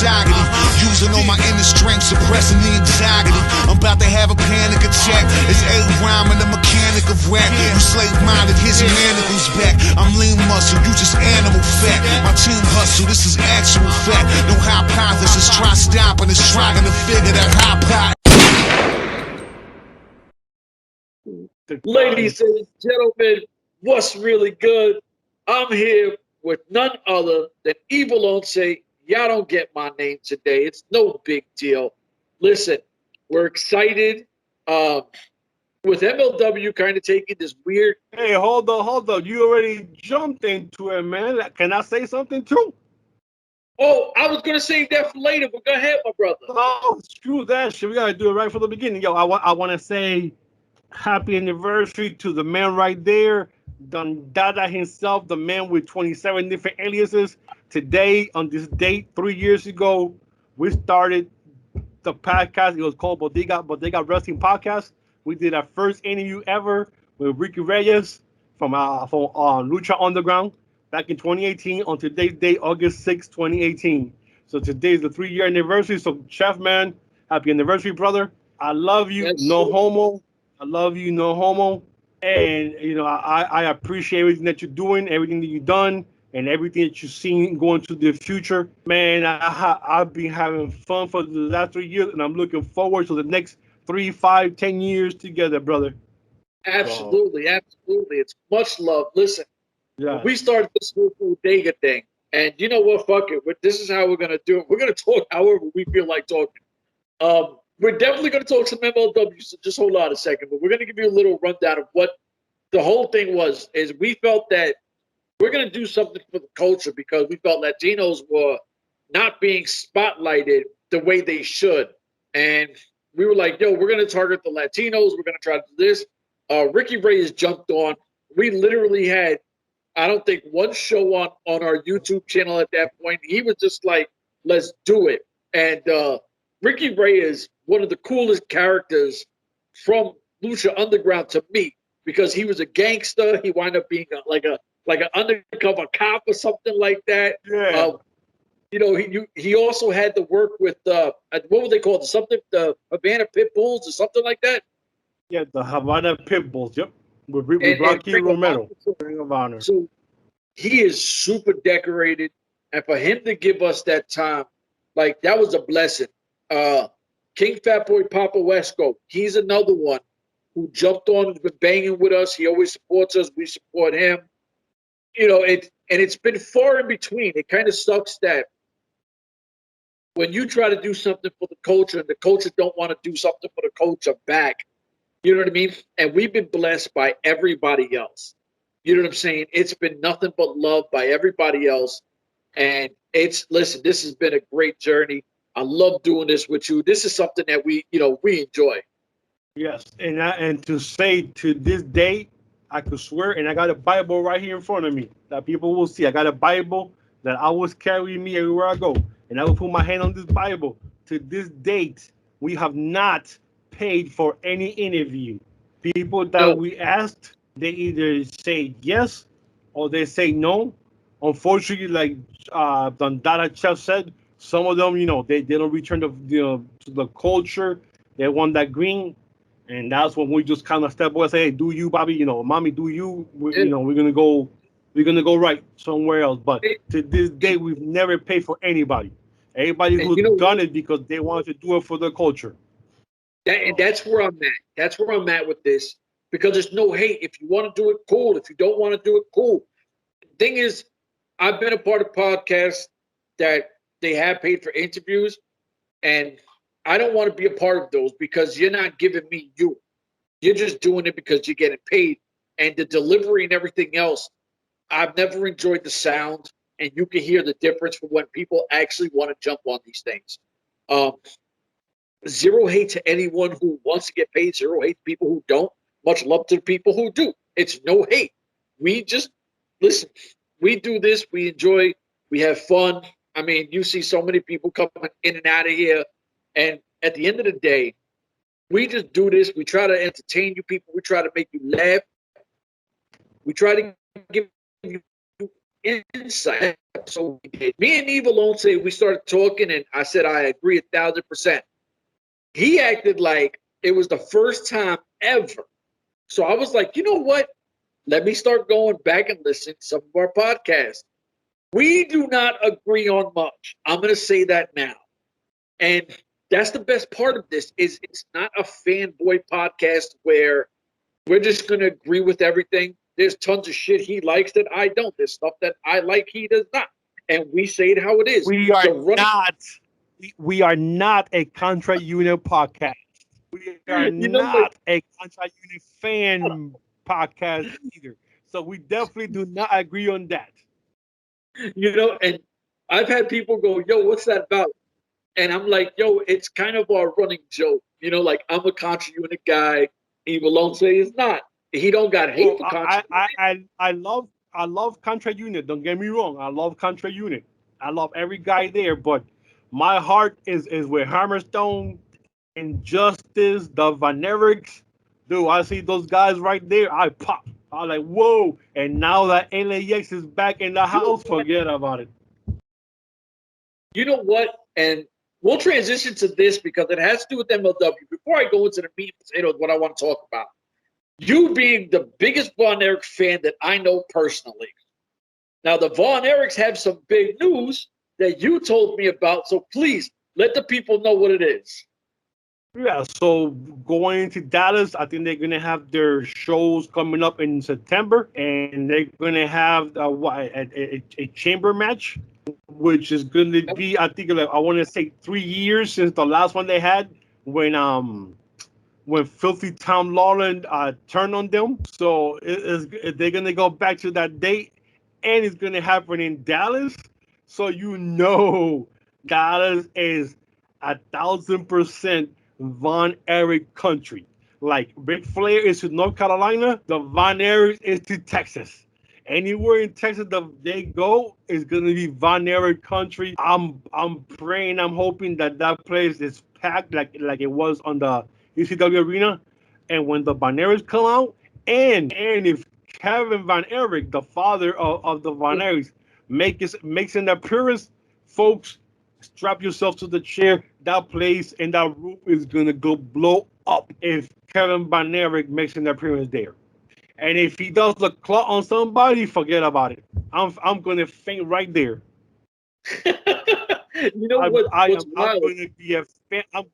misogyny. Using all my inner strength, suppressing the anxiety. I'm about to have a panic attack. It's a rhyme and the mechanic of rap. You slave-minded, here's your manacles back. I'm lean muscle, you just animal fat. My team hustle, this is actual fact. No hypothesis, try stopping us, trying to figure that hot. Ladies and gentlemen, what's really good? I'm here with none other than Evil Once. Y'all don't get my name today. It's no big deal. Listen, we're excited. With MLW kind of taking this weird... Hey, hold on. You already jumped into it, man. Can I say something too? Oh, I was going to save that for later, but go ahead, my brother. Oh, screw that shit. We got to do it right from the beginning. Yo, I want to say happy anniversary to the man right there, Don Dada himself, the man with 27 different aliases. Today, on this date, 3 years ago, we started the podcast. It was called Bodega Wrestling Podcast. We did our first interview ever with Ricky Reyes from Lucha Underground back in 2018 on today's date, August 6, 2018. So today is the 3-year anniversary. So, Chef, man, happy anniversary, brother. I love you. Yes, no homo. I love you, no homo. And, you know, I appreciate everything that you're doing, everything that you've done, and everything that you've seen going to the future. Man, I've been having fun for the last 3 years, and I'm looking forward to the next 3, 5, 10 years together, brother. Absolutely. It's much love. Listen, we started this whole bodega thing, and you know what? Fuck it. This is how we're gonna do it. We're gonna talk however we feel like talking. We're definitely gonna talk some MLW. So just hold on a second, but we're gonna give you a little rundown of what the whole thing was. Is we felt that we're gonna do something for the culture because we felt Latinos were not being spotlighted the way they should, and we were like, yo, we're going to target the Latinos. We're going to try to do this. Ricky Reyes jumped on. We literally had, I don't think, one show on our YouTube channel at that point. He was just like, let's do it. And Ricky Reyes, one of the coolest characters from Lucha Underground to me, because he was a gangster. He wound up being like an undercover cop or something like that. Yeah. You know, he also had to work with what were they called? The Havana Pit Bulls or something like that. Yeah, the Havana Pit Bulls. Yep, with Rocky Romero, Ring of Honor. So he is super decorated, and for him to give us that time, like that was a blessing. King Fat Boy Papo Esco, he's another one who jumped on and been banging with us. He always supports us. We support him. You know, it's been far in between. It kind of sucks that when you try to do something for the culture and the culture don't want to do something for the culture back, you know what I mean? And we've been blessed by everybody else. You know what I'm saying? It's been nothing but love by everybody else. And listen, this has been a great journey. I love doing this with you. This is something that we enjoy. Yes, and to say to this day, I could swear, and I got a Bible right here in front of me that people will see. I got a Bible that I always carry me everywhere I go. And I will put my hand on this Bible. To this date, we have not paid for any interview. People that we asked, they either say yes or they say no. Unfortunately, like Don Dada Chef said, some of them, you know, they don't return to the culture. They want that green. And that's when we just kind of step away and say, hey, do you, Bobby? You know, mommy, do you? You know, we're gonna go right somewhere else. But to this day, we've never paid for anybody. Everybody who's done it because they wanted to do it for the culture. And that's where I'm at. That's where I'm at with this, because there's no hate. If you want to do it, cool. If you don't want to do it, cool. The thing is, I've been a part of podcasts that they have paid for interviews, and I don't want to be a part of those because you're not giving me you. You're just doing it because you're getting paid. And the delivery and everything else, I've never enjoyed the sound, and you can hear the difference from when people actually want to jump on these things. Zero hate to anyone who wants to get paid. Zero hate to people who don't. Much love to the people who do. It's no hate. We just, listen, we do this. We enjoy. We have fun. I mean, you see so many people coming in and out of here. And at the end of the day, we just do this. We try to entertain you people. We try to make you laugh. We try to give you insight episode we did. Me and Eve alone say we started talking, and I said I agree 1,000%. He acted like it was the first time ever. So I was like, you know what? Let me start going back and listening to some of our podcasts. We do not agree on much. I'm going to say that now. And that's the best part of this is it's not a fanboy podcast where we're just going to agree with everything. There's tons of shit he likes that I don't. There's stuff that I like he does not. And we say it how it is. We are not a Contra Unit podcast. We are not a Contra Unit fan podcast either. So we definitely do not agree on that. You know, and I've had people go, yo, what's that about? And I'm like, yo, it's kind of our running joke. You know, like I'm a Contra Unit guy. He will alone say he's not. He don't got hate for Contra Unit. I love Contra Unit. Don't get me wrong. I love Contra Unit. I love every guy there, but my heart is with Hammerstone, Injustice, the Van Erichs. Dude, I see those guys right there. I pop. I'm like, whoa. And now that LAX is back in the house, forget about it. You know what? And we'll transition to this because it has to do with MLW. Before I go into the meat and potatoes, what I want to talk about. You being the biggest Von Erich fan that I know personally. Now, the Von Erichs have some big news that you told me about, so please let the people know what it is. Yeah, so going into Dallas, I think they're going to have their shows coming up in September, and they're going to have a chamber match, which is going to be, I think, I want to say 3 years since the last one they had when Filthy Tom Lawland turned on them. So they're going to go back to that date, and it's going to happen in Dallas. So you know Dallas is 1,000% Von Erich country. Like Ric Flair is to North Carolina, the Von Erich is to Texas. Anywhere in Texas that they go is gonna be Von Erich country. I'm praying, I'm hoping that place is packed like it was on the ECW arena. And when the Von Erichs come out, and if Kevin Von Erich, the father of the Von Erichs, makes an appearance, folks, strap yourself to the chair. That place and that roof is gonna go blow up if Kevin Von Erich makes an appearance there. And if he does a claw on somebody, forget about it. I'm gonna faint right there. You know I'm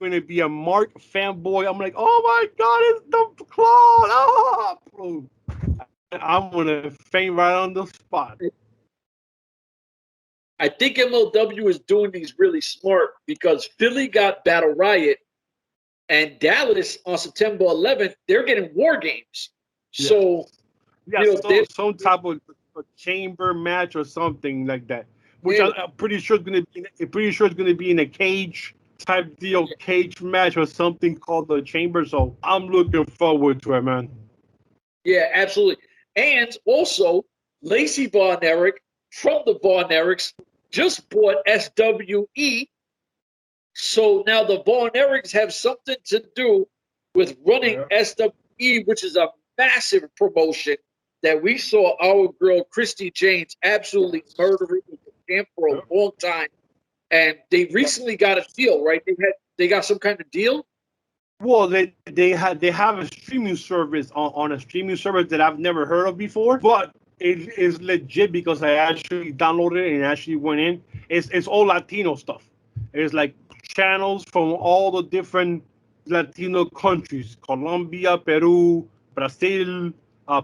gonna be a Mark fanboy. I'm like, oh my God, it's the claw! Oh, I'm gonna faint right on the spot. I think MLW is doing these really smart because Philly got Battle Riot and Dallas on September 11th, they're getting War Games. So, some type of chamber match or something like that, which I'm pretty sure is going to be in a cage type deal, cage match or something called the chamber. So I'm looking forward to it, man. Yeah, absolutely. And also, Lacie Von Erich from the Von Erichs just bought SWE. So now the Von Erichs have something to do with running SWE, which is a massive promotion that we saw our girl Christi Jaynes absolutely murdering the camp for a long time. And they recently got a deal, right? They got some kind of deal. Well, they have a streaming service on a streaming service that I've never heard of before, but it is legit because I actually downloaded it and actually went in. It's all Latino stuff. It's like channels from all the different Latino countries: Colombia, Peru, Brazil,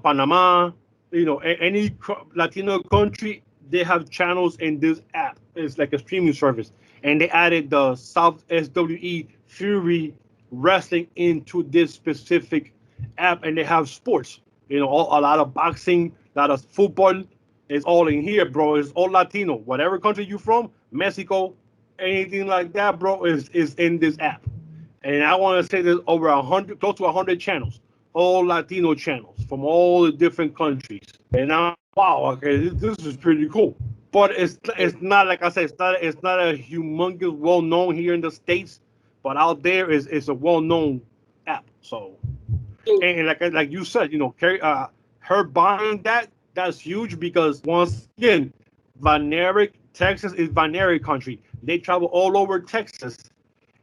Panama. You know, any Latino country, they have channels in this app. It's like a streaming service, and they added the South SWE Fury Wrestling into this specific app, and they have sports. You know, a lot of boxing, a lot of football. It's all in here, bro. It's all Latino. Whatever country you from, Mexico, anything like that, bro, is in this app. And I want to say there's over 100, close to 100 channels, all Latino channels from all the different countries. And now, wow, okay, this is pretty cool. But it's not, like I said, it's not a humongous, well-known here in the States, but out there it's a well-known app. So, and like you said, you know, her buying that That's huge because once again, Texas is Vaneric country. They travel all over Texas,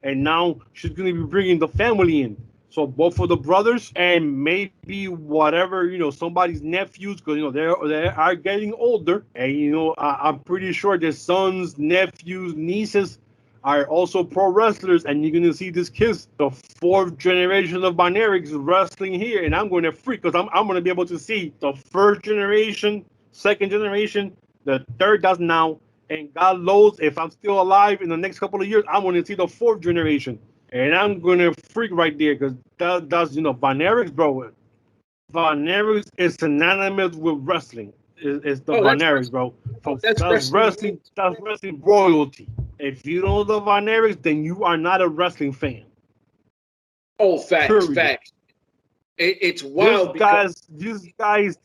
and now she's going to be bringing the family in. So both of the brothers and maybe whatever, somebody's nephews, because they are getting older, and I'm pretty sure their sons, nephews, nieces are also pro wrestlers, and you're gonna see this kids, the fourth generation of Vanerics wrestling here, and I'm going to freak because I'm going to be able to see the first generation, second generation, the third does now, and God knows if I'm still alive in the next couple of years, I'm going to see the fourth generation. And I'm going to freak right there because that's, Vanerics, bro. Vanerics is synonymous with wrestling. It's the Vanerics, bro. That's wrestling royalty. If you don't know the Vanerics, then you are not a wrestling fan. Oh, facts. It's wild. These guys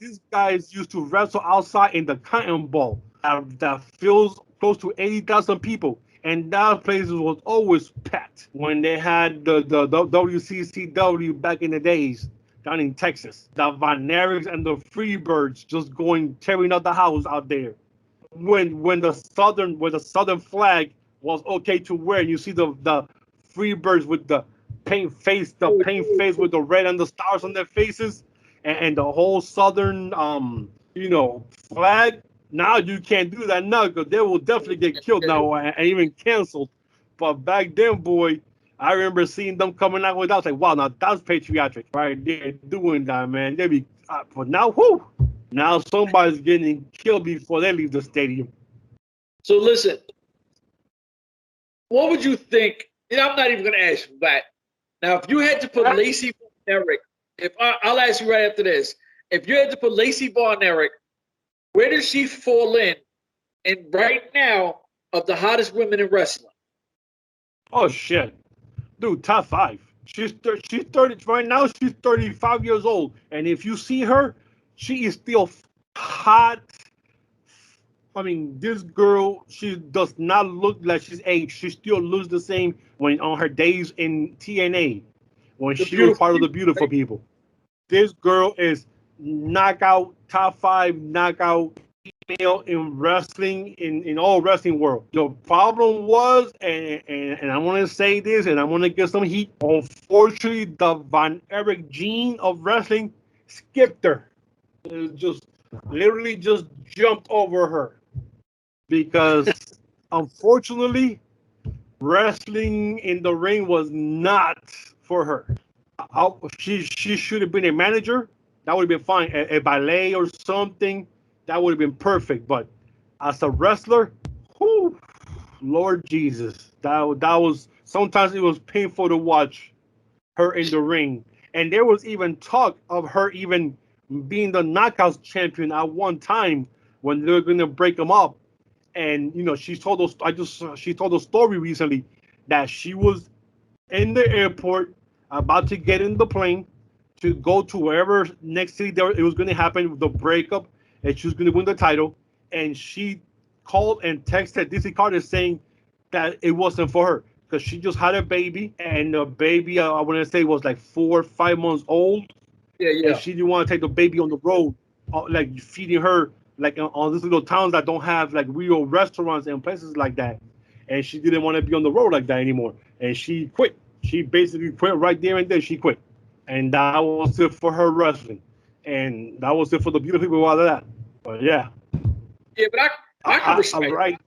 used to wrestle outside in the Cotton Bowl that fills close to 80,000 people. And that place was always packed when they had the WCCW back in the days down in Texas. The Vanerics and the Freebirds just tearing up the house out there. When the southern flag was okay to wear, you see the Freebirds with the paint face with the red and the stars on their faces, and the whole southern flag. Now you can't do that now because they will definitely get killed now and even canceled. But back then, boy, I remember seeing them coming out with that. I was like, wow, now that's patriotic right there doing that, man. They be, but now, whoo, now somebody's getting killed before they leave the stadium. So listen, what would you think? I'm not even going to ask you that. Now, if you had to put Lacie Eric, I'll ask you right after this. If you had to put Lacie Eric, where does she fall in right now of the hottest women in wrestling? Oh shit, dude, top 5. She's 30 right now. She's 35 years old, and if you see her, she is still hot. I mean, this girl, she does not look like she's aged. She still looks the same when on her days in TNA, when she was part of the Beautiful People. This girl is knockout, top 5 knockout female in wrestling, in all wrestling world. The problem was, and I want to say this, and I want to get some heat. Unfortunately, the Von Erich gene of wrestling skipped her. It just literally just jumped over her because, unfortunately, wrestling in the ring was not for her. She should have been a manager. That would have been fine. A ballet or something, that would have been perfect. But as a wrestler, whew, Lord Jesus, that was, sometimes it was painful to watch her in the ring. And there was even talk of her even being the Knockouts champion at one time when they were going to break them up. And she told a story recently that she was in the airport about to get in the plane to go to wherever next city it was going to happen, the breakup, and she was going to win the title. And she called and texted DC Carter saying that it wasn't for her because she just had a baby, and the baby, I want to say, was like 4 or 5 months old. Yeah. And she didn't want to take the baby on the road, like feeding her like on these little towns that don't have like real restaurants and places like that. And she didn't want to be on the road like that anymore. And she quit. She basically quit right there and then. She quit. And that was it for her wrestling. And that was it for the Beautiful People out of that. But yeah. Yeah, but I can respect right.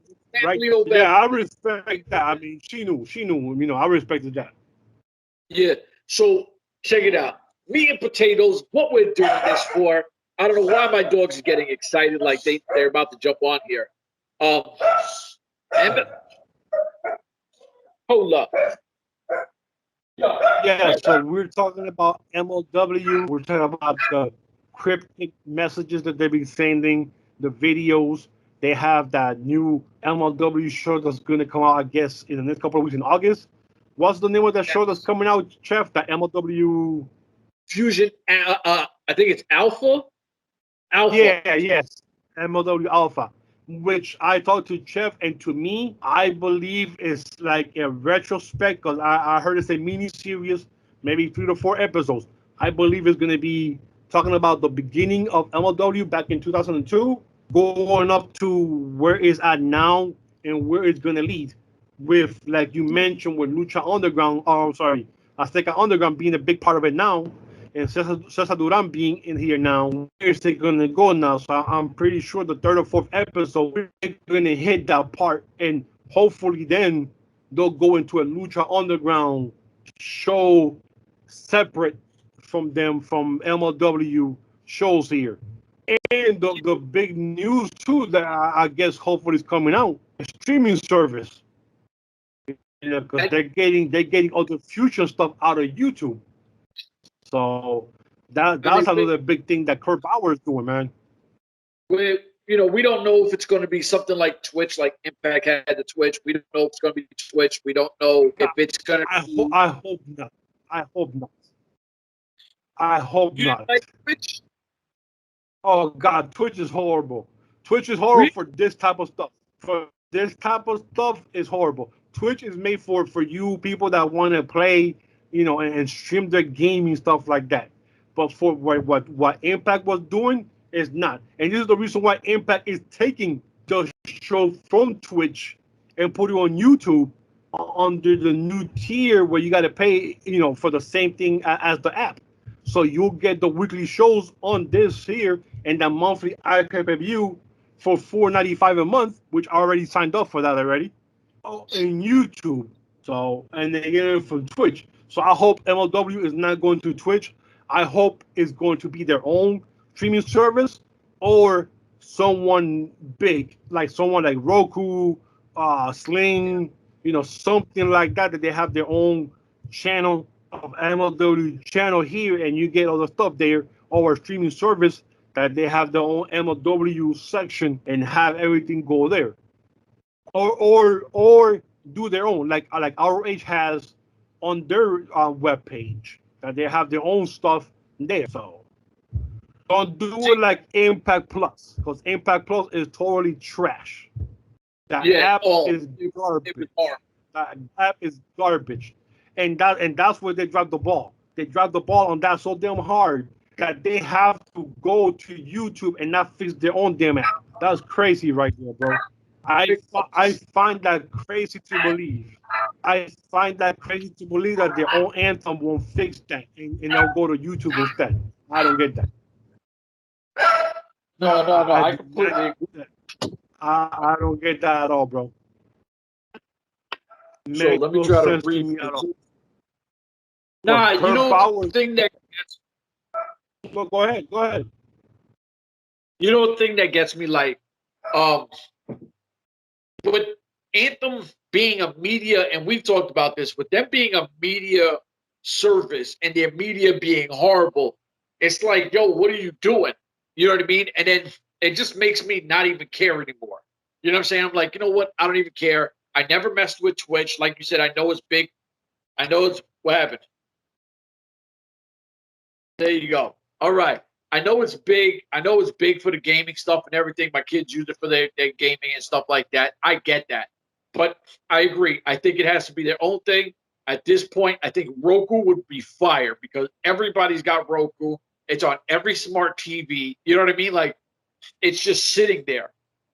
Yeah, I respect that. I mean, she knew, I respected that. Yeah. So check it out. Meat and potatoes, what we're doing this for. I don't know why my dogs are getting excited like they're about to jump on here. Hold up. Yeah, so we're talking about MLW. We're talking about the cryptic messages that they've been sending, the videos. They have that new MLW show that's going to come out, I guess, in the next couple of weeks in August. What's the name of that show that's coming out, Jeff? That MLW Fusion. I think it's Alpha. Yeah, yes, MLW Alpha, which I talked to Jeff, and to me, I believe is like a retrospect because I heard it's a mini series, maybe 3 to 4 episodes. I believe it's going to be talking about the beginning of MLW back in 2002, going up to where it's at now and where it's going to lead. With, like you mentioned, with Lucha Underground, Azteca Underground being a big part of it now, and Cesar Duran being in here now. Where's it going to go now? So I'm pretty sure the third or fourth episode, we're going to hit that part, and hopefully then they'll go into a Lucha Underground show separate from MLW shows here. And the big news too that I guess hopefully is coming out, a streaming service. Because they're getting all the future stuff out of YouTube. So that's another big thing that Kurt Bauer is doing, man. We don't know if it's going to be something like Twitch, like Impact had the Twitch. We don't know if it's going to be Twitch. We don't know if it's going to be... I hope not. I hope not. Like Twitch? Oh, God, Twitch is horrible. Twitch is horrible for this type of stuff. For this type of stuff is horrible. Twitch is made for you people that want to play, and stream their gaming stuff like that. But for what Impact was doing is not. And this is the reason why Impact is taking the show from Twitch and put it on YouTube under the new tier where you got to pay, for the same thing as the app. So you'll get the weekly shows on this here and the monthly archive review for $4.95 a month, which I already signed up for that already. Oh, in YouTube. So, and they get it from Twitch. So I hope MLW is not going to Twitch. I hope it's going to be their own streaming service or someone big, like someone like Roku, Sling, something like that they have their own channel of MLW channel here, and you get all the stuff there, or a streaming service that they have their own MLW section and have everything go there. Or do their own, like ROH has on their webpage, that they have their own stuff there. So don't do it like Impact Plus, because Impact Plus is totally trash. That app is garbage. That app is garbage, and that's where they dropped the ball. They dropped the ball on that so damn hard that they have to go to YouTube and not fix their own damn app. That's crazy right there, bro. I find that crazy to believe. I find that crazy to believe that their own Anthem won't fix that and they'll go to YouTube instead. I don't get that. No. I completely agree. I don't get that at all, bro. So let me try to read. Nah, the thing that gets... Go ahead. The thing that gets me, like, with Anthem being a media, and we've talked about this, with them being a media service and their media being horrible, it's like, yo, what are you doing? You know what I mean? And then it just makes me not even care anymore. You know what I'm saying? I'm like, you know what? I don't even care. I never messed with Twitch. Like you said, I know it's big. I know it's... What happened? There you go. All right. I know it's big. I know it's big for the gaming stuff and everything. My kids use it for their gaming and stuff like that. I get that. But I agree. I think it has to be their own thing. At this point, I think Roku would be fire because everybody's got Roku. It's on every smart TV. You know what I mean? Like, it's just sitting there.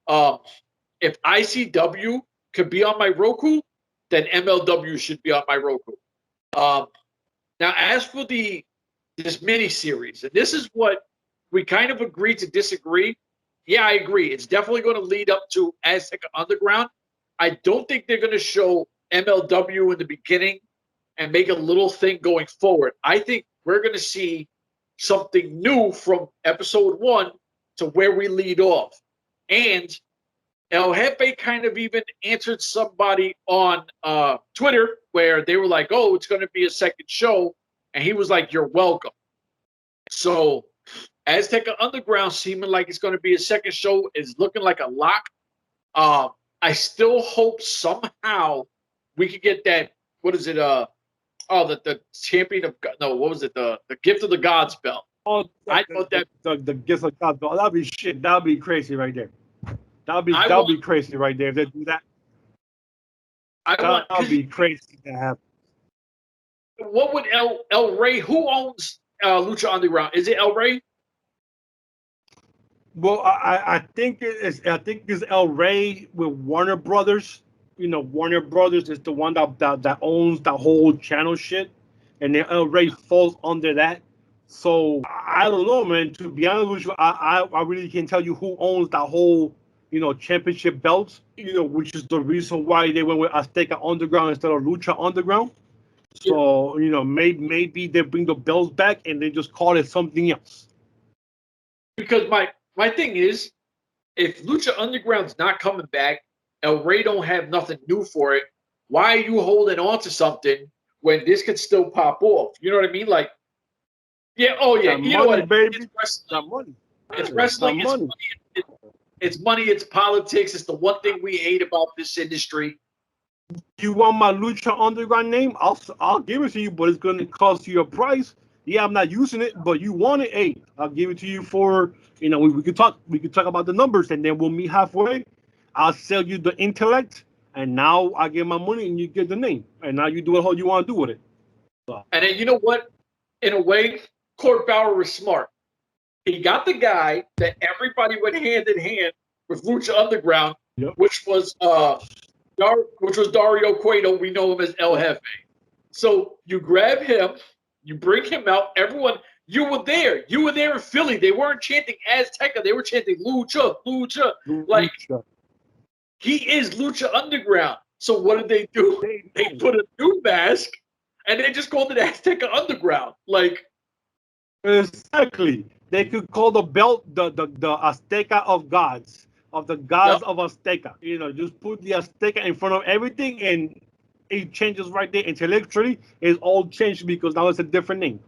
If ICW could be on my Roku, then MLW should be on my Roku. Now, as for this mini-series, and this is what we kind of agreed to disagree. Yeah, I agree. It's definitely going to lead up to Azteca Underground. I don't think they're going to show MLW in the beginning and make a little thing going forward. I think we're going to see something new from episode 1 to where we lead off. And El Jefe kind of even answered somebody on Twitter where they were like, oh, it's going to be a second show. And he was like, you're welcome. So Azteca Underground seeming like it's going to be a second show is looking like a lock. I still hope somehow we could get that, what is it? The champion of, no, what was it? The gift of the gods belt. Oh, I thought that the gift of the gods belt. That'd be shit. That'd be crazy right there. That'd be crazy right there if they do that. That'd be crazy to happen. What would El Rey? Who owns Lucha Underground? Is it El Rey? Well, I think it's El Rey with Warner Brothers. You know, Warner Brothers is the one that owns the whole channel shit, and then El Rey falls under that. So I don't know, man. To be honest with you, I really can't tell you who owns the whole, championship belts. Which is the reason why they went with Azteca Underground instead of Lucha Underground. So maybe they bring the belts back and they just call it something else. Because my thing is, if Lucha Underground's not coming back, El Rey don't have nothing new for it, why are you holding on to something when this could still pop off? You know what I mean? Like, yeah, oh yeah, you know what? Baby. It's wrestling. Money. It's wrestling. It's money. It's money. It's politics. It's the one thing we hate about this industry. You want my Lucha Underground name? I'll give it to you, but it's going to cost you a price. Yeah, I'm not using it, but you want it. Hey, I'll give it to you for, we could talk about the numbers, and then we'll meet halfway. I'll sell you the intellect, and now I get my money, and you get the name, and now you do what you want to do with it. So. And then you know what? In a way, Court Bauer was smart. He got the guy that everybody went hand in hand with Lucha Underground, which was Dario Cueto. We know him as El Jefe. So you grab him. You bring him out. Everyone, you were there. You were there in Philly. They weren't chanting Azteca. They were chanting Lucha, Lucha. Like, he is Lucha Underground. So what did they do? They put a new mask, and they just called it Azteca Underground. Like, exactly. They could call the belt the Azteca of gods, of the gods of Azteca. Just put the Azteca in front of everything, and it changes right there. Intellectually, it's all changed because now it's a different name.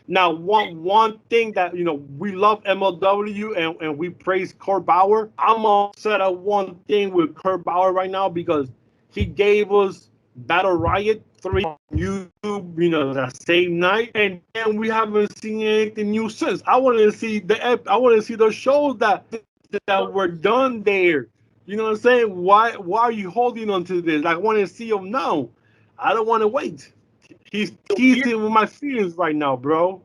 Now, one thing that we love MLW and we praise Kurt Bauer. I'm upset at one thing with Kurt Bauer right now because he gave us Battle Riot 3 on YouTube, that same night, and then we haven't seen anything new since. I want to see the shows that were done there. You know what I'm saying? Why are you holding on to this? I want to see him now. I don't want to wait. He's teasing with my feelings right now, bro.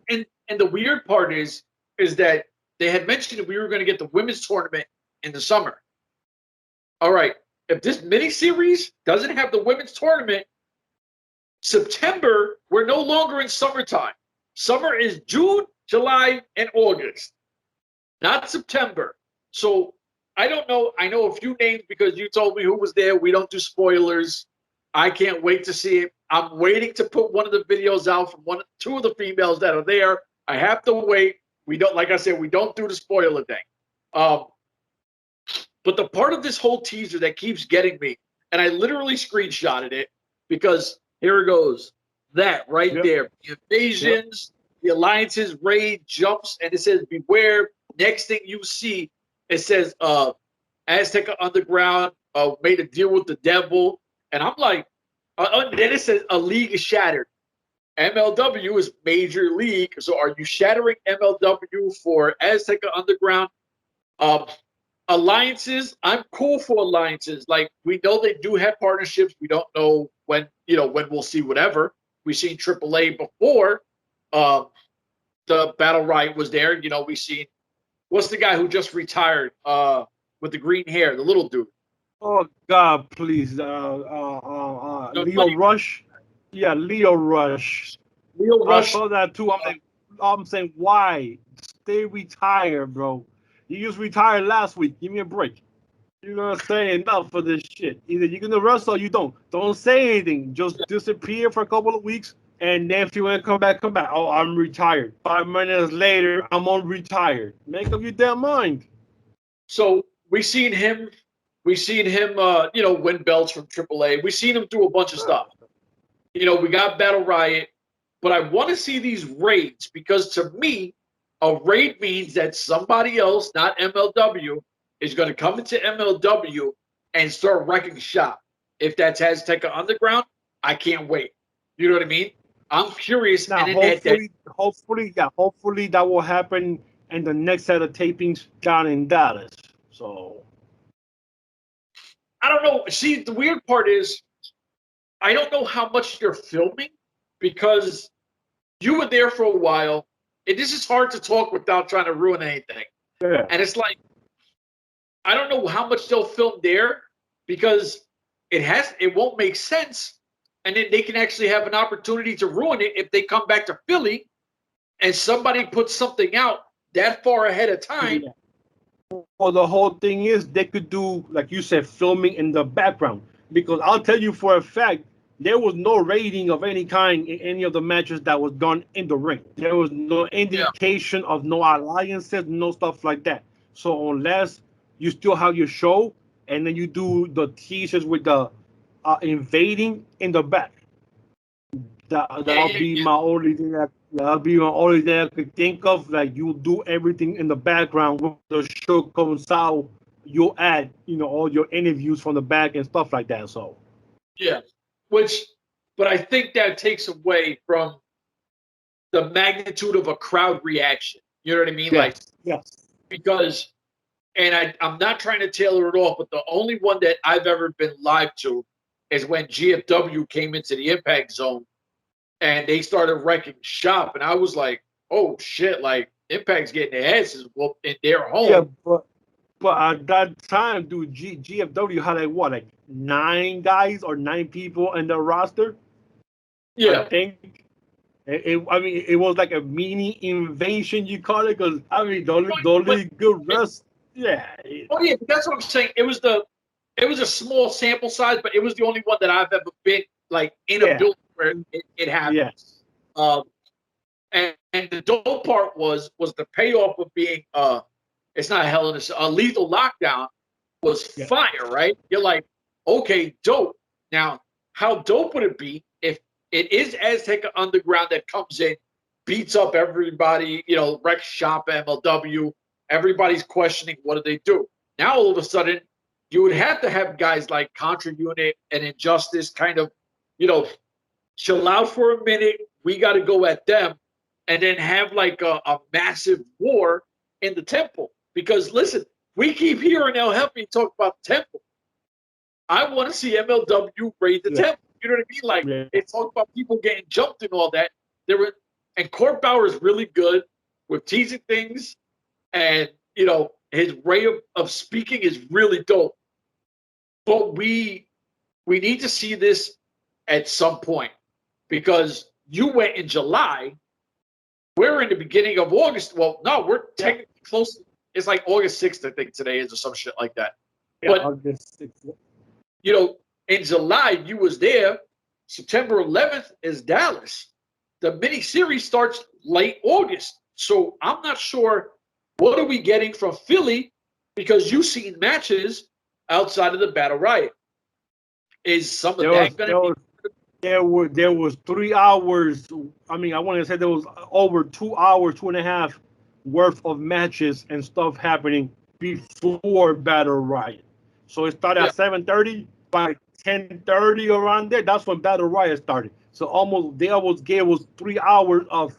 And the weird part is that they had mentioned that we were going to get the women's tournament in the summer. All right. If this miniseries doesn't have the women's tournament, September, we're no longer in summertime. Summer is June, July, and August, not September. So I don't know. I know a few names because you told me who was there. We don't do spoilers. I can't wait to see it. I'm waiting to put one of the videos out from two of the females that are there. I have to wait. We don't, like I said, we don't do the spoiler thing. But the part of this whole teaser that keeps getting me, and I literally screenshotted it because here it goes. That right there. The invasions, the alliances, raid, jumps, and it says beware. Next thing you see, it says Azteca Underground made a deal with the devil. And I'm like, then it says a league is shattered. MLW is major league. So are you shattering MLW for Azteca Underground? Alliances, I'm cool for alliances. Like, we know they do have partnerships. We don't know when we'll see whatever. We've seen AAA before the Battle Riot was there. We've seen, what's the guy who just retired with the green hair, the little dude? Oh, God, please. Leo Rush? Yeah, Leo Rush. I saw that, too. I'm saying, why? Stay retired, bro. You just retired last week. Give me a break. You know what I'm saying? Enough for this shit. Either you're going to wrestle or you don't. Don't say anything. Just disappear for a couple of weeks, and then if you want to come back, come back. Oh, I'm retired. 5 minutes later, I'm on retired. Make up your damn mind. So we've seen him win belts from AAA. We've seen him do a bunch of stuff. We got Battle Riot, but I want to see these raids because to me, a raid means that somebody else, not MLW, is going to come into MLW and start wrecking shop. If that's Azteca Underground, I can't wait. You know what I mean? I'm curious. Now, hopefully that will happen in the next set of tapings down in Dallas. So I don't know. See, the weird part is I don't know how much you're filming because you were there for a while. this is hard to talk without trying to ruin anything. Yeah. And it's like, I don't know how much they'll film there because it won't make sense. And then they can actually have an opportunity to ruin it if they come back to Philly and somebody puts something out that far ahead of time. Yeah. Well, the whole thing is they could do, like you said, filming in the background. Because I'll tell you for a fact, there was no rating of any kind in any of the matches that was done in the ring. There was no indication of no alliances, no stuff like that. So unless you still have your show and then you do the teasers with the invading in the back, that'll be my only thing I could think of. Like, you'll do everything in the background. When the show comes out, you'll add, all your interviews from the back and stuff like that. So, yeah, but I think that takes away from the magnitude of a crowd reaction. You know what I mean? Yes. Because, and I'm not trying to tailor it off, but the only one that I've ever been live to is when GFW came into the Impact Zone and they started wrecking shop. And I was like, oh shit, like Impact's getting their asses whooped in their home. Yeah, but at that time, dude, GFW had like 9 guys or 9 people in the roster. Yeah. I think. It was like a mini invasion, you call it, because the only good rest. Yeah. Oh yeah, that's what I'm saying. It was a small sample size, but it was the only one that I've ever been like in a building where it happened. Yes. And the dope part was the payoff of being it's not Hell in a Lethal Lockdown was fire, right? You're like, okay, dope. Now, how dope would it be if it is Azteca Underground that comes in, beats up everybody, wrecks shop MLW, everybody's questioning what do they do. Now all of a sudden, you would have to have guys like Contra Unit and Injustice kind of, chill out for a minute. We got to go at them, and then have like a massive war in the temple. Because listen, we keep hearing El Jefe talk about the temple. I want to see MLW raid the temple. You know what I mean? Like they talk about people getting jumped and all that. And Court Bauer is really good with teasing things, and his way of speaking is really dope. But we need to see this at some point, because you went in July. We're in the beginning of August. Well, no, we're technically close. It's like August 6th, I think today is, or some shit like that. Yeah, but August 6th. In July, you was there. September 11th is Dallas. The mini-series starts late August. So I'm not sure what are we getting from Philly, because you've seen matches outside of the Battle Riot. Is some of that going to be? There was 3 hours. I want to say there was over 2 hours, 2.5 worth of matches and stuff happening before Battle Riot. So it started at 7:30. By 10:30 around there, that's when Battle Riot started. So almost there was 3 hours of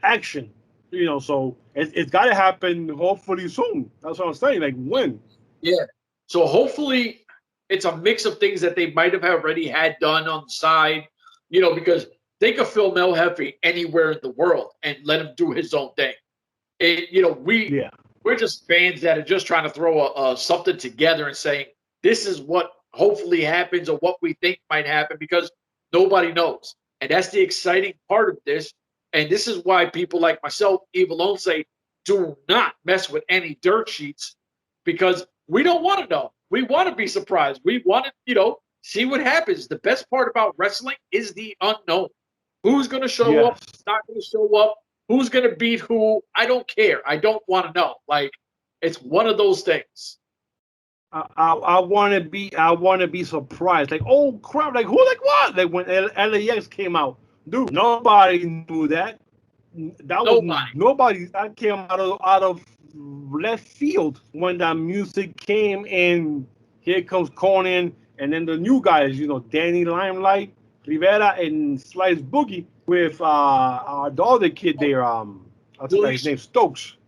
action. So it's got to happen hopefully soon. That's what I'm saying. Like, when? Yeah. So hopefully it's a mix of things that they might have already had done on the side, because they could film El Jefe anywhere in the world and let him do his own thing. We're just fans that are just trying to throw something together and saying, this is what hopefully happens or what we think might happen, because nobody knows. And that's the exciting part of this. And this is why people like myself, Evil say, do not mess with any dirt sheets, because we don't want to know. We want to be surprised. We want to, see what happens. The best part about wrestling is the unknown. Who's going to show up? Not going to show up? Who's going to beat who? I don't care. I don't want to know. Like, it's one of those things. I want to be surprised. Like, oh crap! Like, who? Like, what? Like, when LAX came out, dude, nobody knew that. Nobody. That came out of left field when that music came, and here comes Conan, and then the new guys, Danny Limelight, Rivera, and Slice Boogie with the other kid there. I think his name Stokes.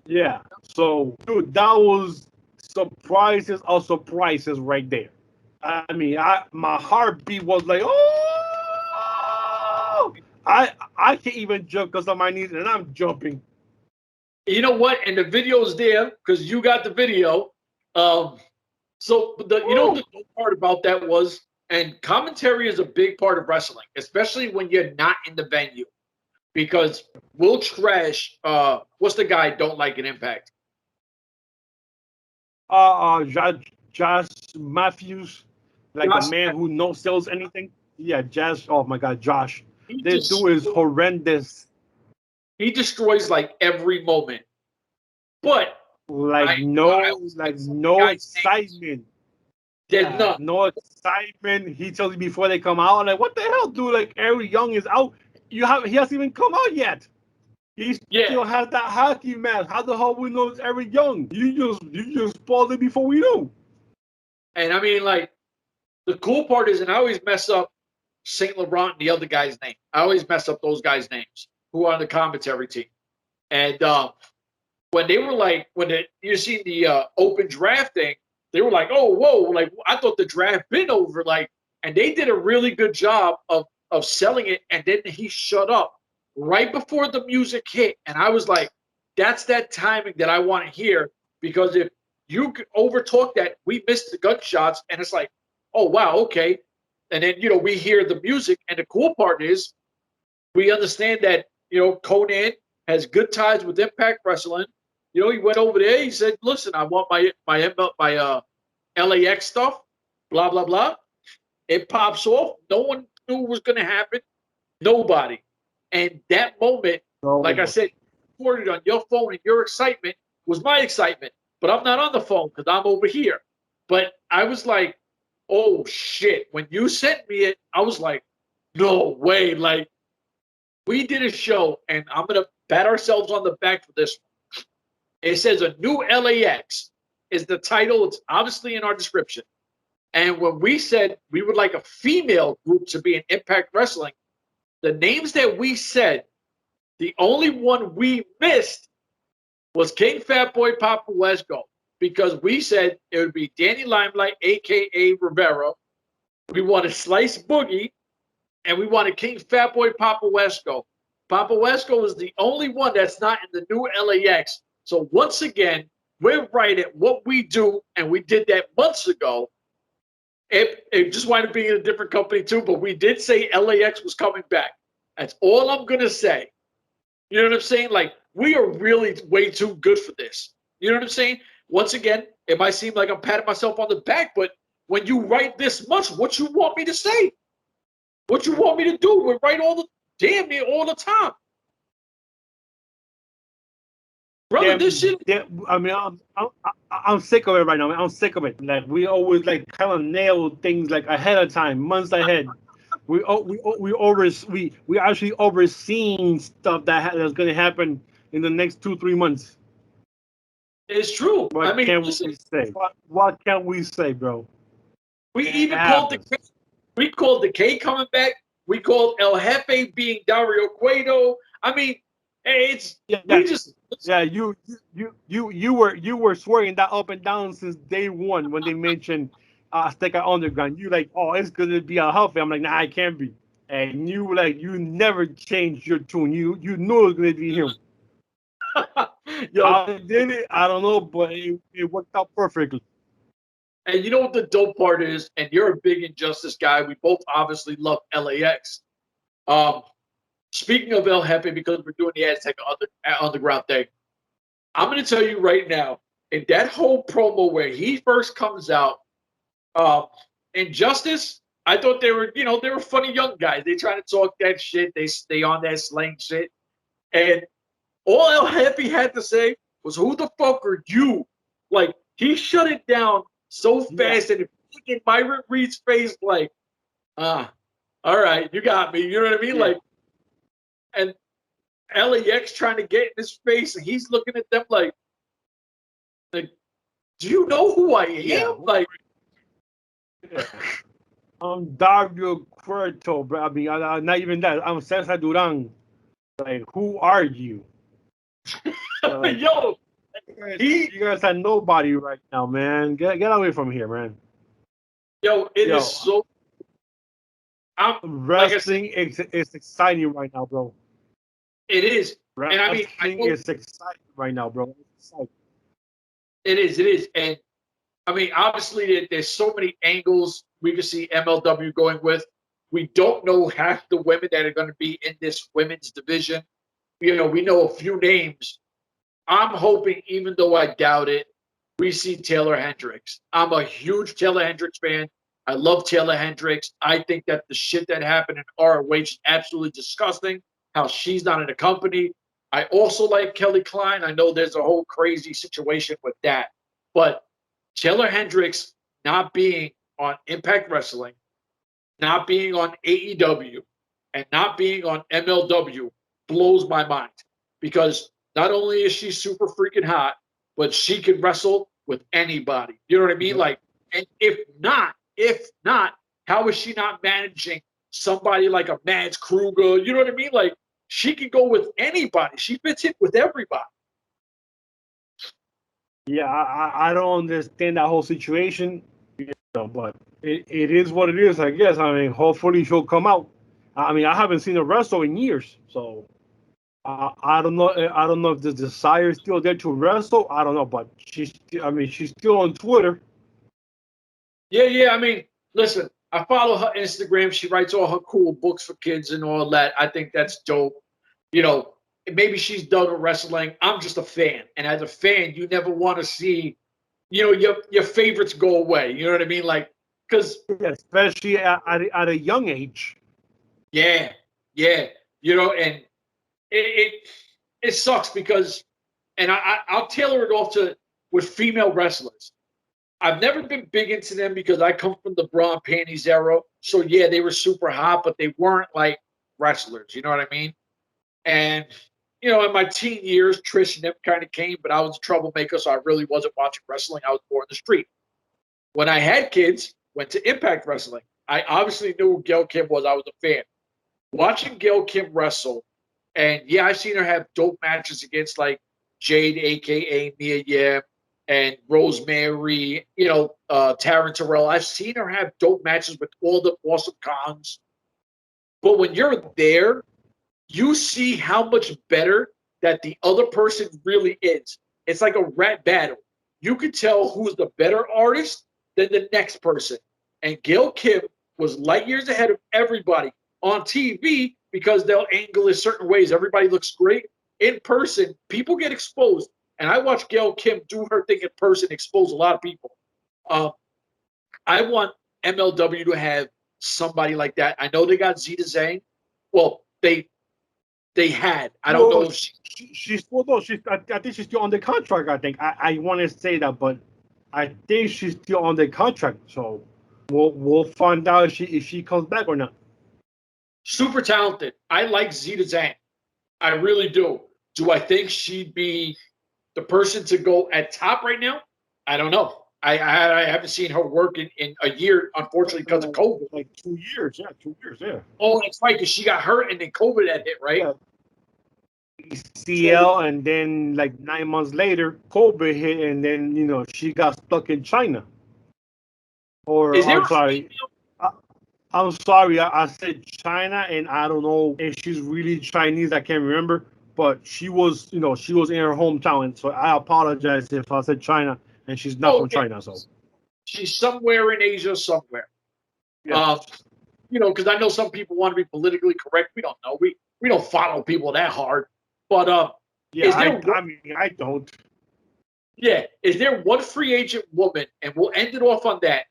Yeah. So, dude, that was surprises of surprises right there. My heartbeat was like, oh! I can't even jump because of my knees, and I'm jumping. You know what? And the video's there because you got the video. So you know the part about that was, and commentary is a big part of wrestling, especially when you're not in the venue, because we'll trash. What's the guy don't like an Impact? Josh Matthews, like the man who no sells anything. Yeah, Josh. Oh my God, Josh. This dude is horrendous. He destroys like every moment, but no excitement. There's none. No excitement. He tells you before they come out, like, what the hell, dude? Like, Eric Young is out. He hasn't even come out yet. He still has that hockey mask. How the hell we know it's Eric Young? You just spoiled it before we knew. And I mean, like, the cool part is, and I always mess up St. Laurent and the other guy's name. I always mess up those guys' names who are on the commentary team. And when they were like, you see the open draft thing, they were like, oh, whoa, like, I thought the draft been over. Like, and they did a really good job of selling it. And then he shut up right before the music hit. And I was like, that's that timing that I want to hear, because if you overtalk that, we missed the gunshots. And it's like, oh, wow, okay. And then, we hear the music. And the cool part is we understand that, Conan has good ties with Impact Wrestling. He went over there. He said, listen, I want my LAX stuff, blah, blah, blah. It pops off. No one knew what was going to happen. Nobody. And that moment, like I said, recorded on your phone, and your excitement was my excitement. But I'm not on the phone because I'm over here. But I was like, oh, shit. When you sent me it, I was like, no way. Like, we did a show, and I'm going to pat ourselves on the back for this one. It says a new LAX is the title. It's obviously in our description. And when we said we would like a female group to be in Impact Wrestling, the names that we said, the only one we missed was King Fatboy Papa Wesco, because we said it would be Danny Limelight, a.k.a. Rivera. We wanted Slice Boogie, and we wanted King Fatboy Papa Wesco. Papa Wesco is the only one that's not in the new LAX. So once again, we're right at what we do, and we did that months ago. It just wound up being in a different company too, but we did say LAX was coming back. That's all I'm going to say. You know what I'm saying? Like, we are really way too good for this. You know what I'm saying? Once again, it might seem like I'm patting myself on the back, but when you write this much, what you want me to say? What you want me to do? We write damn near all the time. Brother, this shit. I mean, I'm sick of it right now. Man. I'm sick of it. Like, we always like kind of nail things like ahead of time, months ahead. We actually overseeing stuff that's going to happen in the next 2-3 months. It's true. What can we say? What can we say, bro? We even called the K coming back. We called El Jefe being Dario Cueto. I mean, you were swearing that up and down since day one when they mentioned Azteca Underground. You like, oh, it's gonna be a Jefe. I'm like, nah, it can't be. And you never changed your tune. You knew it was gonna be him. How they did it, I don't know, but it worked out perfectly. And you know what the dope part is? And you're a big Injustice guy. We both obviously love LAX. Speaking of El Jefe, because we're doing the Azteca Underground thing, I'm going to tell you right now, in that whole promo where he first comes out, Injustice, I thought they were funny young guys. They try to talk that shit. They stay on that slang shit. And all El Jefe had to say was, who the fuck are you? Like, he shut it down so fast, and in Myron Reed's face, like, all right, you got me. You know what I mean? Yeah. Like, and LAX trying to get in his face, and he's looking at them like, do you know who I am? Yeah. Like, I'm Dario Cueto, bro. I mean, not even that. I'm Cesar Duran. Like, who are you? Like, yo, you guys are nobody right now, man. Get away from here, man. Yo, it is so. Wrestling is exciting right now, bro. It is. Wrestling and I mean, is exciting right now, bro. It is. And I mean, obviously, there's so many angles we can see MLW going with. We don't know half the women that are going to be in this women's division. We know a few names. I'm hoping, even though I doubt it, we see Taylor Hendricks. I'm a huge Taylor Hendricks fan. I love Taylor Hendricks. I think that the shit that happened in ROH is absolutely disgusting, how she's not in the company. I also like Kelly Klein. I know there's a whole crazy situation with that. But Taylor Hendricks not being on Impact Wrestling, not being on AEW, and not being on MLW blows my mind. Because not only is she super freaking hot, but she can wrestle with anybody. You know what I mean? Like, and if not, how is she not managing somebody like a Mads Kruger? You know what I mean? Like, she can go with anybody. She fits in with everybody. Yeah, I don't understand that whole situation, but it is what it is, I guess. I mean, hopefully she'll come out. I mean, I haven't seen her wrestle in years, so I don't know. I don't know if the desire is still there to wrestle. I don't know, but she's still on Twitter. Yeah. I mean, listen, I follow her Instagram. She writes all her cool books for kids and all that. I think that's dope. Maybe she's done with wrestling. I'm just a fan. And as a fan, you never want to see, your favorites go away. You know what I mean? Like, because... Yeah, especially at a young age. Yeah. And it sucks because, and I'll tailor it off to with female wrestlers. I've never been big into them because I come from the bra and panties era. So, yeah, they were super hot, but they weren't like wrestlers. You know what I mean? And, in my teen years, Trish and them kind of came, but I was a troublemaker, so I really wasn't watching wrestling. I was more in the street. When I had kids, went to Impact Wrestling. I obviously knew who Gail Kim was. I was a fan. Watching Gail Kim wrestle, and, yeah, I've seen her have dope matches against, like, Jade, a.k.a. Mia Yim, and Rosemary, Taryn Terrell. I've seen her have dope matches with all the awesome cons. But when you're there, you see how much better that the other person really is. It's like a rap battle. You can tell who's the better artist than the next person. And Gail Kim was light years ahead of everybody on TV because they'll angle it certain ways. Everybody looks great. In person, people get exposed. And I watched Gail Kim do her thing in person, expose a lot of people. I want MLW to have somebody like that. I know they got Zeda Zhang. Well, they had. I don't know if she's still though. I think she's still on the contract. I think I want to say that, but I think she's still on the contract. So we'll find out if she comes back or not. Super talented. I like Zeda Zhang. I really do. Do I think she'd be the person to go at top right now? I don't know. I haven't seen her work in a year, unfortunately, because of COVID. Like 2 years, yeah. Oh, that's right, because she got hurt and then COVID had hit, right? Yeah. CL, and then like 9 months later, COVID hit, and then she got stuck in China. I'm sorry, I said China, and I don't know if she's really Chinese. I can't remember, but she was in her hometown, so I apologize if I said China. And she's not from China, so she's somewhere in Asia, somewhere. Yeah. Because I know some people want to be politically correct. We don't know. We don't follow people that hard. But I don't. Yeah, is there one free agent woman, and we'll end it off on that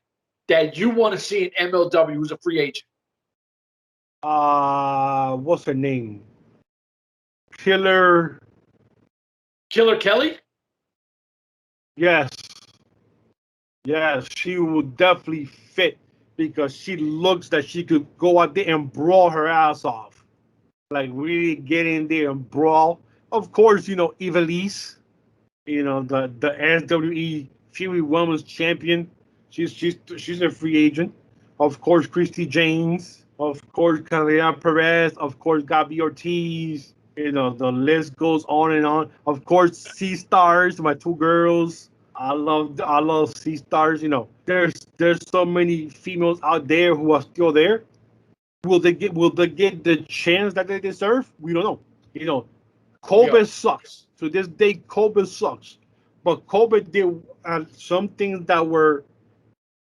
you want to see in MLW who's a free agent? What's her name? Killer Kelly? Yes, she would definitely fit because she looks that she could go out there and brawl her ass off. Like really get in there and brawl. Of course, Ivelisse, the SWE Fury Women's Champion. She's a free agent. Of course, Christi Jaynes. Of course, Carolina Perez. Of course, Gabby Ortiz. The list goes on and on. Of course, Sea Stars, my two girls. I love Sea Stars. There's so many females out there who are still there. Will they get the chance that they deserve? We don't know. You know, Kobe sucks. To this day, Kobe sucks. But Kobe did some things that were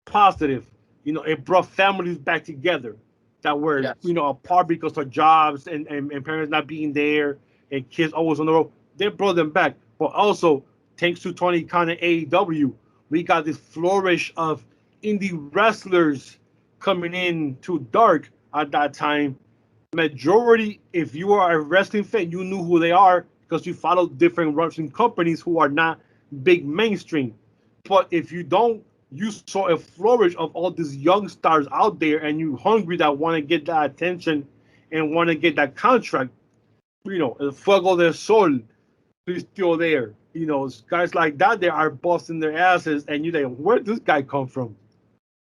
positive. You know, it brought families back together that were, you know, apart because of jobs and parents not being there and kids always on the road. They brought them back. But also, thanks to Tony Khan and AEW, we got this flourish of indie wrestlers coming in to Dark at that time. Majority, if you are a wrestling fan, you knew who they are because you follow different wrestling companies who are not big mainstream. But if you don't, you saw a flourish of all these young stars out there, and you hungry that want to get that attention and want to get that contract. You know, El Fuego del Sol is still there. You know, guys like that, they are busting their asses, and you think, where did this guy come from?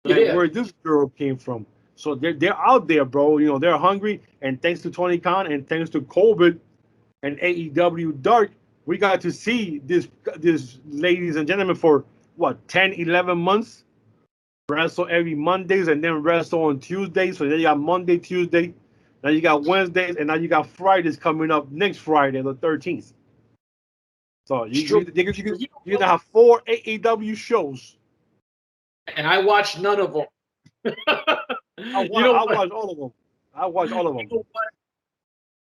Like, where this girl came from? So they're out there, bro. You know, they're hungry, and thanks to Tony Khan and thanks to COVID and AEW Dark, we got to see this ladies and gentlemen for what 10, 11 months wrestle every Mondays and then wrestle on Tuesdays. So then you got Monday, Tuesday, now you got Wednesdays, and now you got Fridays coming up next Friday, the 13th. So you're gonna have 4 AEW shows, and I watched none of them. I watched all of them. I watched all of them. You know what?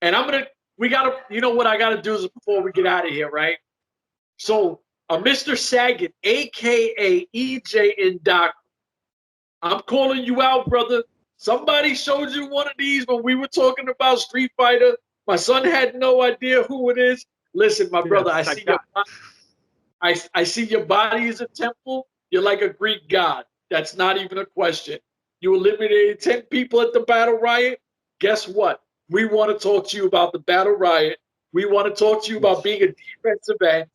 And you know what I gotta do is before we get out of here, right? So Mr. Saget, aka EJ and Doc, I'm calling you out, brother. Somebody showed you one of these when we were talking about Street Fighter. My son had no idea who it is. Listen, my brother, I see your body is a temple. You're like a Greek god. That's not even a question. You eliminated 10 people at the Battle Riot. Guess what? We want to talk to you about the Battle Riot. We want to talk to you about being a defensive end.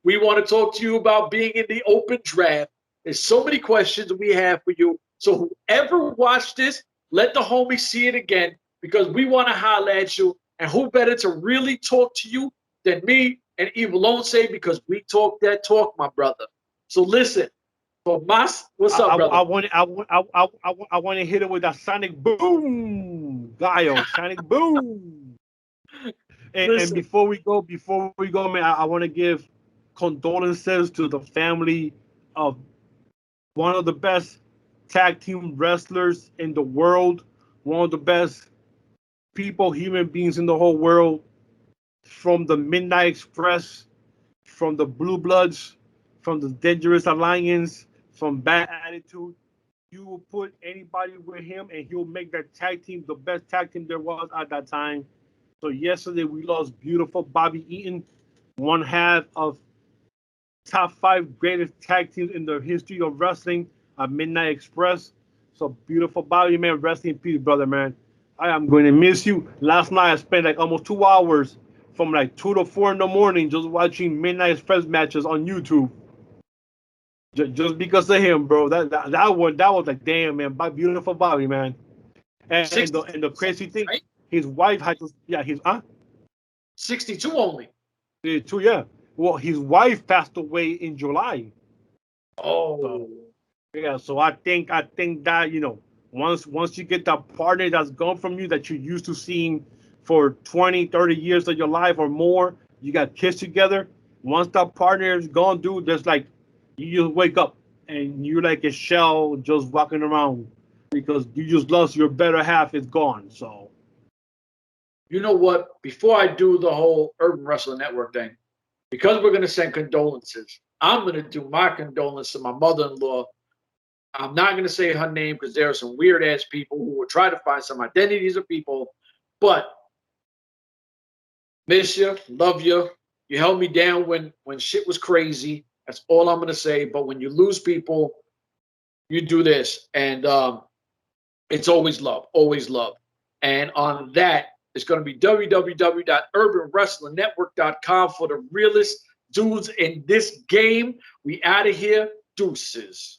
We want to talk to you about being in the open draft. There's so many questions we have for you. So whoever watched this, let the homies see it again, because we want to holler at you. And who better to really talk to you than me and Evil Onse, because we talk that talk, my brother. So listen, what's up, brother? I want to hit it with that sonic boom, Gaio, sonic boom. And before we go, man, I want to give condolences to the family of one of the best tag team wrestlers in the world, one of the best human beings in the whole world, from the Midnight Express, from the Blue Bloods, from the Dangerous Alliance, from Bad Attitude. You will put anybody with him and he'll make that tag team the best tag team there was at that time. So yesterday we lost beautiful Bobby Eaton, one half of top 5 greatest tag teams in the history of wrestling at Midnight Express. So beautiful Bobby, man. Rest in peace, brother, man. I am going to miss you. Last night I spent like almost 2 hours from like 2 to 4 in the morning just watching Midnight Express matches on YouTube. Just because of him, bro. That was like, damn, man. Beautiful Bobby, man. And the crazy thing, right? His wife had to, 62 only. 2, yeah. Well, his wife passed away in July. Oh. So I think that, you know, once you get that partner that's gone from you that you're used to seeing for 20, 30 years of your life or more, you got kids together. Once that partner is gone, dude, there's like, you just wake up and you're like a shell just walking around because you just lost your better half. It's gone. So, you know what? Before I do the whole Urban Wrestling Network thing, because we're going to send condolences, I'm going to do my condolences to my mother-in-law. I'm not going to say her name because there are some weird-ass people who will try to find some identities of people. But miss you, love you. You held me down when shit was crazy. That's all I'm going to say. But when you lose people, you do this. And it's always love, always love. And on that, it's going to be www.urbanwrestlingnetwork.com for the realest dudes in this game. We out of here. Deuces.